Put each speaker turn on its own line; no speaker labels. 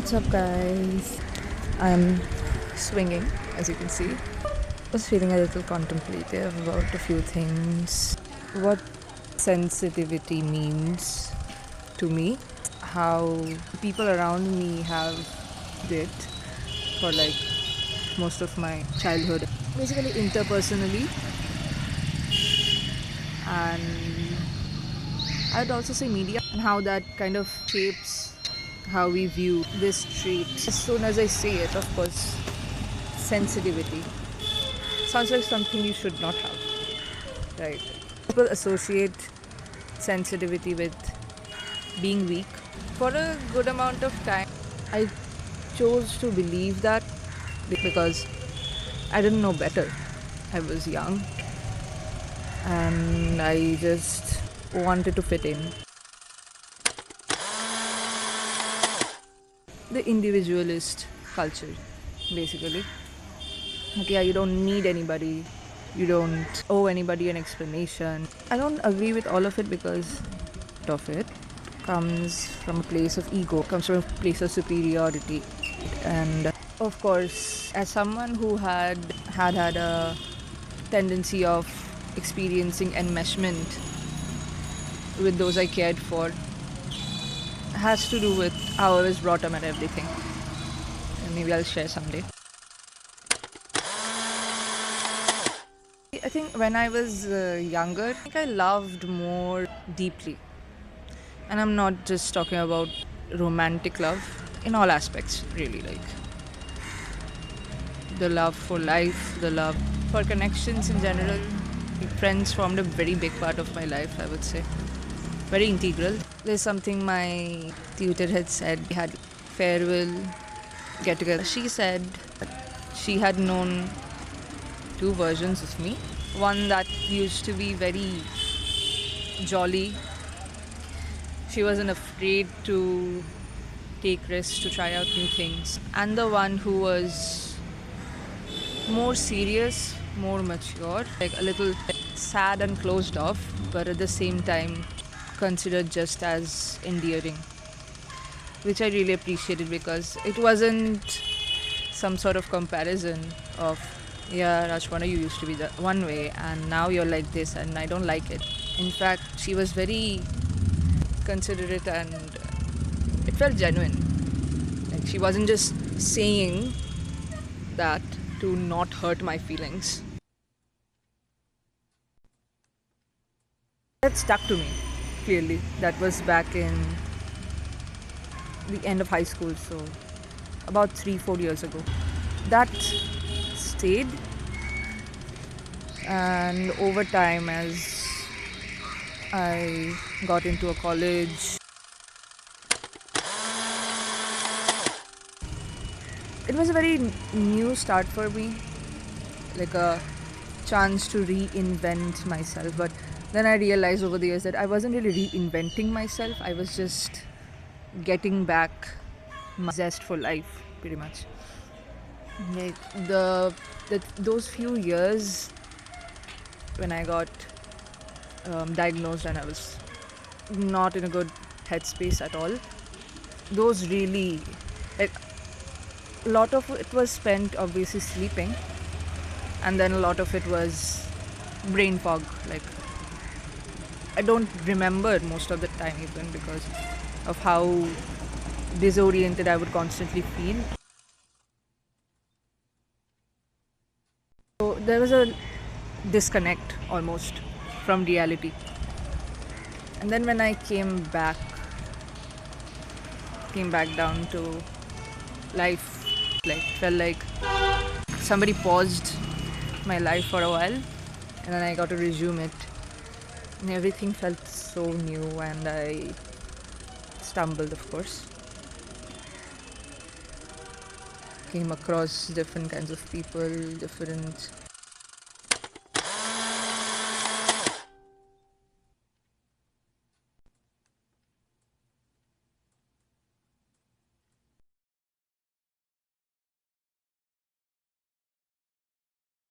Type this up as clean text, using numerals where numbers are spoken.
What's up, guys? I'm swinging, as you can see. I was feeling a little contemplative about a few things. What sensitivity means to me, how people around me have it for like most of my childhood, basically interpersonally, and I'd also say media and how that kind of shapes how we view this trait. As soon as I say it, of course, sensitivity sounds like something you should not have, right? People associate sensitivity with being weak. For a good amount of time, I chose to believe that because I didn't know better. I was young and I just wanted to fit in. The individualist culture, basically. Okay, yeah, you don't need anybody, you don't owe anybody an explanation. I don't agree with all of it because of it comes from a place of ego, comes from a place of superiority. And of course, as someone who had a tendency of experiencing enmeshment with those I cared for, has to do with how I was brought up and everything. And maybe I'll share someday. I think when I was younger, I think I loved more deeply. And I'm not just talking about romantic love, in all aspects, really. Like the love for life, the love for connections in general. Friends formed a very big part of my life, I would say. Very integral. There's something my tutor had said. We had farewell get together. She said she had known two versions of me. One that used to be very jolly. She wasn't afraid to take risks, to try out new things. And the one who was more serious, more mature, like a little sad and closed off, but at the same time considered just as endearing. Which I really appreciated because it wasn't some sort of comparison of, yeah, Rajwana, you used to be the one way and now you're like this and I don't like it. In fact, she was very considerate and it felt genuine. Like she wasn't just saying that to not hurt my feelings. That stuck to me, clearly. That was back in the end of high school, so about 3-4 years ago. That stayed, and over time, as I got into a college, it was a very new start for me, like a chance to reinvent myself. But then I realized over the years that I wasn't really reinventing myself, I was just getting back my zest for life, pretty much. Like those few years when I got diagnosed and I was not in a good headspace at all, those really, like, a lot of it was spent obviously sleeping, and then a lot of it was brain fog. Like I don't remember most of the time even because of how disoriented I would constantly feel. So there was a disconnect almost from reality. And then when I came back down to life, like felt like somebody paused my life for a while and then I got to resume it. And everything felt so new and I stumbled, of course. Came across different kinds of people, different